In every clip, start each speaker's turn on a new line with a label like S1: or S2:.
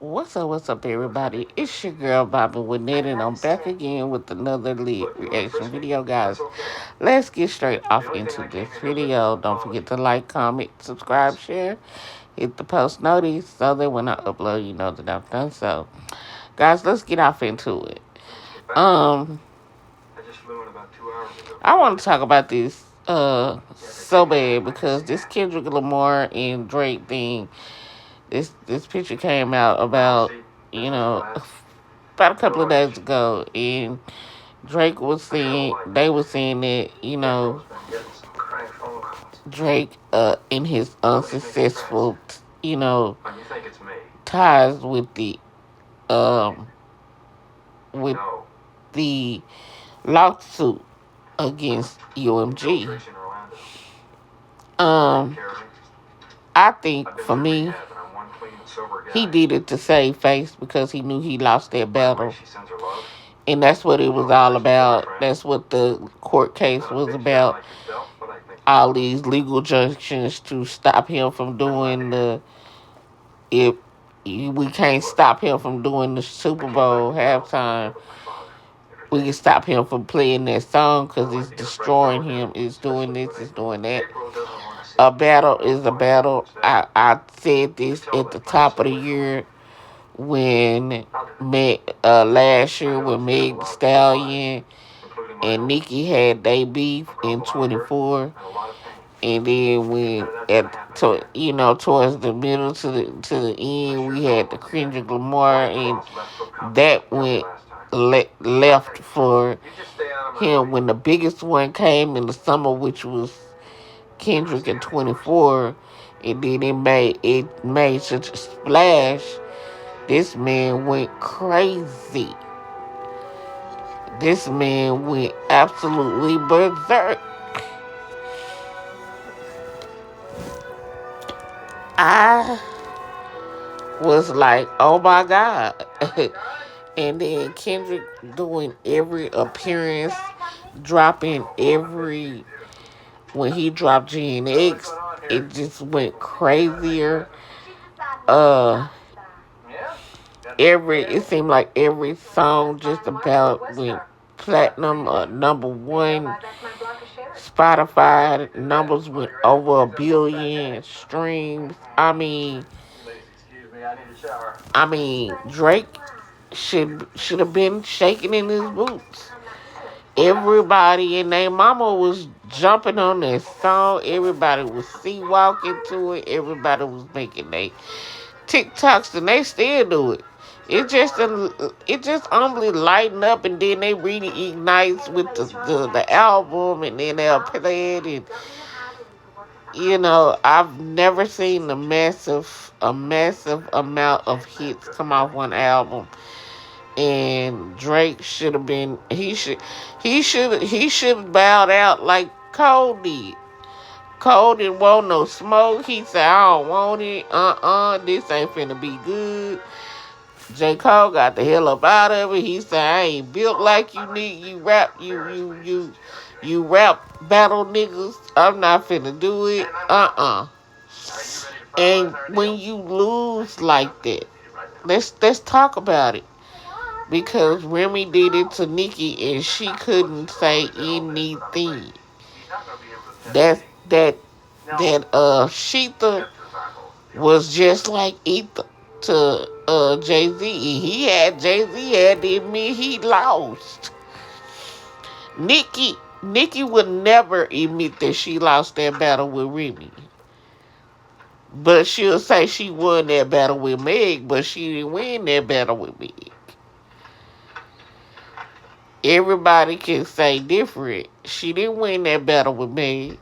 S1: What's up, everybody? It's your girl, Bobby Winnett, and I'm back again with another lead reaction video, guys. Let's get straight off into this video. Don't forget to like, comment, subscribe, share, hit the post notice so that when I upload, you know that I've done so. Guys, let's get off into it. I want to talk about this so bad because this Kendrick Lamar and Drake thing. This picture came out about, about a couple of days ago, and Drake was saying, they were saying that, Drake, in his unsuccessful, ties um, with the lawsuit against UMG. I think, for me, he did it to save face because he knew he lost that battle. And that's what it was all about. That's what the court case was about. All these legal junctions to stop him from doing if we can't stop him from doing the Super Bowl halftime, we can stop him from playing that song because it's destroying him. It's doing this, it's doing that. A battle is a battle. I said this at the top of the year when last year when Meg Thee Stallion and Nicki had their beef in 24, and then when towards the middle to the end, we had the Kendrick Lamar, and that went left for him when the biggest one came in the summer, which was Kendrick in 24, and then it made such a splash. This man went crazy. This man went absolutely berserk. I was like, oh my God. And then Kendrick doing every appearance, dropping when he dropped GNX, it just went crazier. It seemed like every song just about went platinum or number one. Spotify numbers went over 1 billion streams. I mean, Drake should have been shaking in his boots. Everybody and their mama was jumping on that song. Everybody was sea-walking to it. Everybody was making their TikToks, and they still do it. It just only lighten up, and then they really ignites with the album, and then they'll play it. And I've never seen a massive amount of hits come off one album. And Drake should have been he should have bowed out like Cole did. Cole didn't want no smoke. He said, I don't want it. This ain't finna be good. J. Cole got the hell up out of it. He said, I ain't built like you need. You rap battle niggas. I'm not finna do it. And when you lose like that, let's talk about it. Because Remy did it to Nicki and she couldn't say anything. That Sheetha was just like Ether to Jay-Z. Jay-Z had to admit he lost. Nicki would never admit that she lost that battle with Remy. But she'll say she won that battle with Meg, but she didn't win that battle with Meg. Everybody can say different. She didn't win that battle with Meg.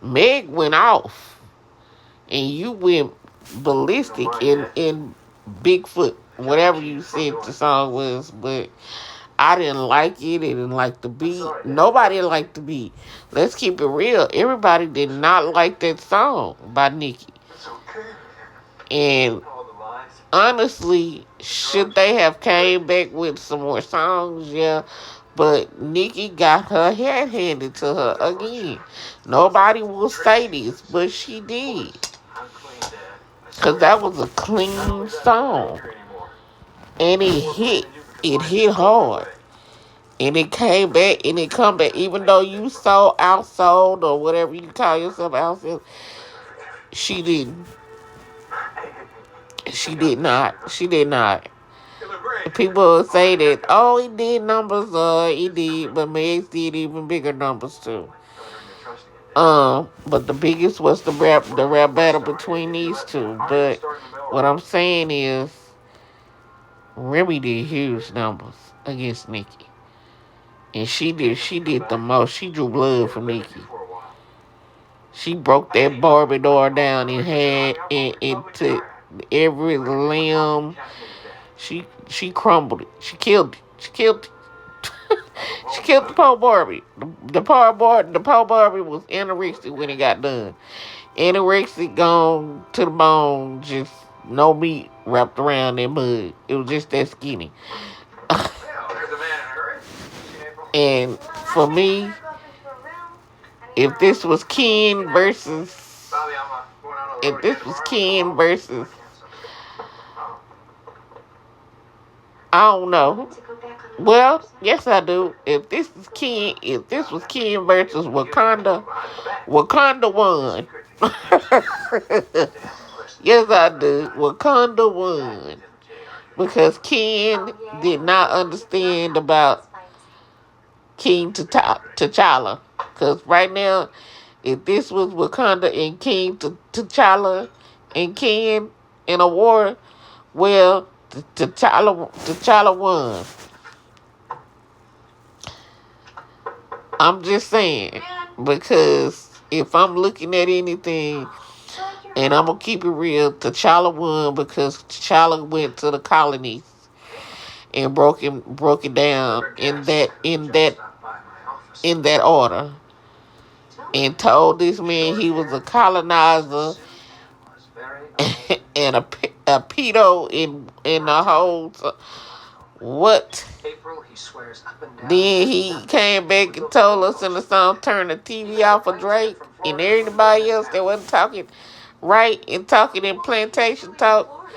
S1: Meg went off. And you went ballistic in Bigfoot, whatever you said the song was. But I didn't like it. I didn't like the beat. Nobody liked the beat. Let's keep it real. Everybody did not like that song by Nicki. And honestly, should they have came back with some more songs? Yeah. But Nicki got her head handed to her again. Nobody will say this, but she did. Cause that was a clean song. And it hit hard. And it came back and it come back. Even though you outsold or whatever you call yourself outsold, she didn't. She did not. She did not. People say that, oh, he did numbers, he did, but Megs did even bigger numbers too. But the biggest was the rap battle between these two. But what I'm saying is, Remy did huge numbers against Nicki, and she did the most. She drew blood from Nicki. She broke that Barbie door down and had into every limb. She crumbled it. She killed it. She killed it. She killed the poor Barbie. The poor Barbie was anorexic when it got done. Anorexic gone to the bone, just no meat wrapped around that mud. It was just that skinny. And for me, if this was Ken versus, I don't know. Well, yes I do. If this was Ken versus Wakanda, Wakanda won. Yes I do. Wakanda won. Because Ken did not understand about King T'Challa. Because right now, if this was Wakanda and King T'Challa and Ken in a war, well, T'Challa won. I'm just saying, because if I'm looking at anything, and I'm gonna keep it real, T'Challa won because T'Challa went to the colonies and broke it down in that order, and told this man he was a colonizer and a pedo in the whole. What? Then he came back and told us in the song, turn the TV off for Drake and everybody else that wasn't talking right and talking in plantation talk.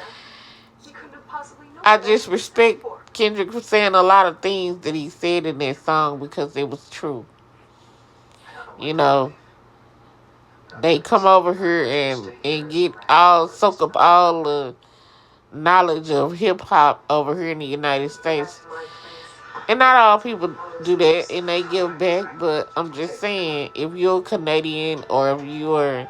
S1: I just respect Kendrick for saying a lot of things that he said in that song because it was true. You know, they come over here and get soak up all the knowledge of hip hop over here in the United States. And not all people do that and they give back, but I'm just saying, if you're Canadian or if you're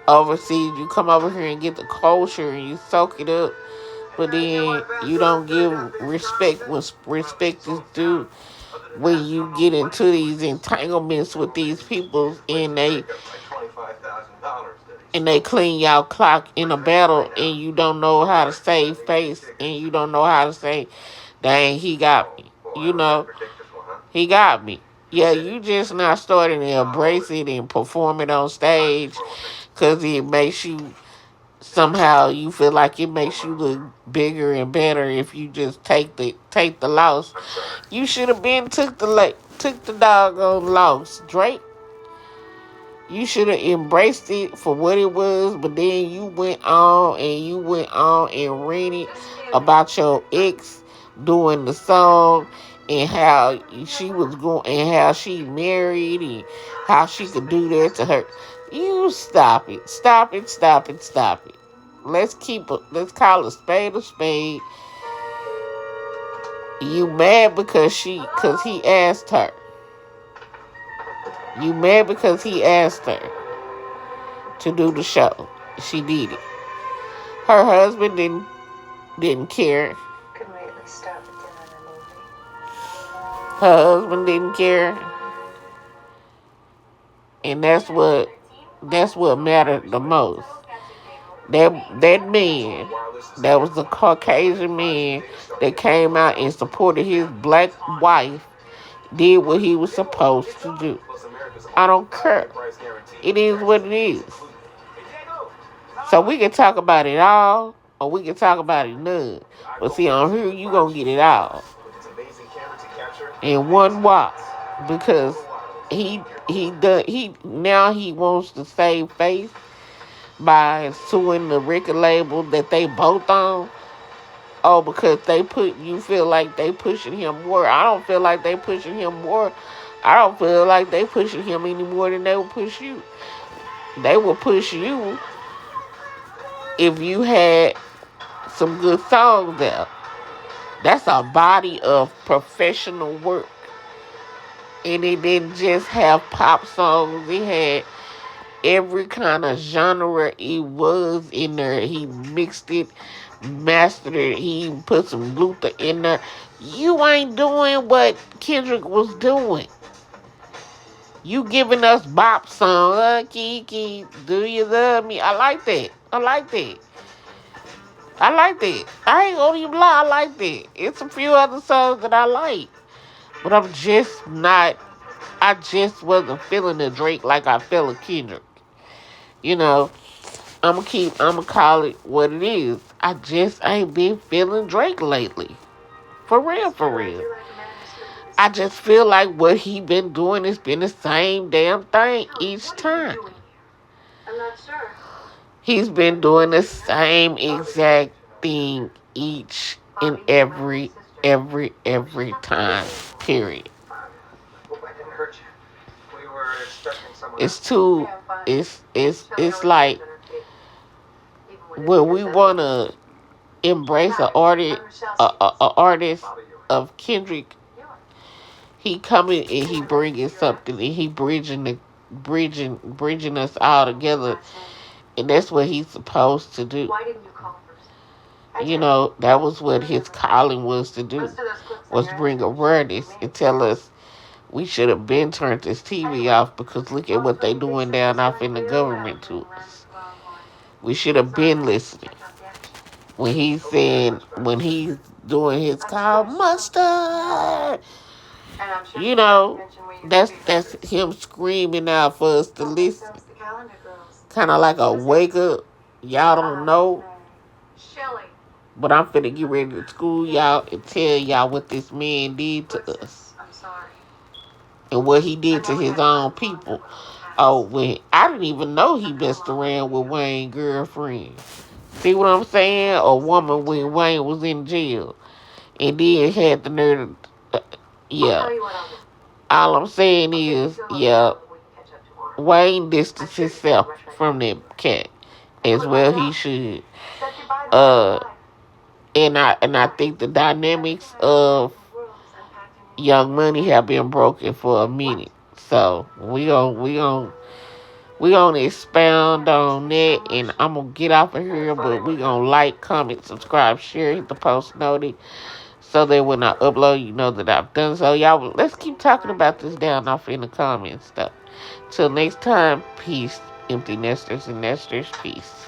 S1: overseas, you come over here and get the culture and you soak it up, but then you don't give respect when respect is due when you get into these entanglements with these people and they clean y'all clock in a battle and you don't know how to save face and you don't know how to say, dang, he got me. You know, he got me. Yeah, you just not starting to embrace it and perform it on stage because it makes you, somehow you feel like it makes you look bigger and better if you just take the loss. You should have been took the doggone loss, Drake. You should have embraced it for what it was, but then you went on and ranted about your ex doing the song and how she was going and how she married and how she could do that to her. You stop it. Stop it, stop it, stop it. Let's call a spade a spade. You mad because he asked her. You mad because he asked her to do the show. She did it. Her husband didn't care. Her husband didn't care. And that's what mattered the most. That man, that was the Caucasian man that came out and supported his black wife, did what he was supposed to do. I don't care. It is what it is. So we can talk about it all, or we can talk about it none. But see, on here, you gonna get it all in one walk, because now he wants to save face by suing the record label that they both on. Oh, because you feel like they pushing him more. I don't feel like they pushing him more. I don't feel like they pushing him any more than they will push you. They will push you if you had some good songs out. That's a body of professional work. And it didn't just have pop songs. It had every kind of genre it was in there. He mixed it, mastered it. He even put some Luther in there. You ain't doing what Kendrick was doing. You giving us bop songs. Kiki, do you love me? I like that. I like that. I like that. I ain't gonna even lie. I like that. It's a few other songs that I like. But I just wasn't feeling the Drake like I feel a Kendrick. You know, I'ma call it what it is. I just ain't been feeling Drake lately. For real, for real. I just feel like what he been doing has been the same damn thing each time. He's been doing the same exact thing each and every time. Period. It's too. It's like when we wanna embrace a artist of Kendrick. He coming and he bringing something and he bridging us all together, and that's what he's supposed to do. You know, that was what his calling was to do, was bring awareness and tell us we should have been turned this TV off because look at what they doing down off in the government to us. We should have been listening. When he's doing his call, mustard, you know, that's him screaming out for us to listen. Kind of like a wake up. Y'all don't know, but I'm finna get ready to school y'all and tell y'all what this man did to us and what he did to his own people. Oh, I didn't even know he messed around with Wayne's girlfriend. See what I'm saying? A woman when Wayne was in jail. And then had the nerve. Yeah. All I'm saying is, yeah, Wayne distanced himself from that cat. As well he should. And I think the dynamics of Young Money have been broken for a minute. So we gonna expound on that, and I'm gonna get off of here, but we gonna like, comment, subscribe, share, hit the post notice, so that when I upload, you know that I've done so. Y'all, let's keep talking about this down off in the comments stuff. Till next time, peace, empty nesters and nesters, peace.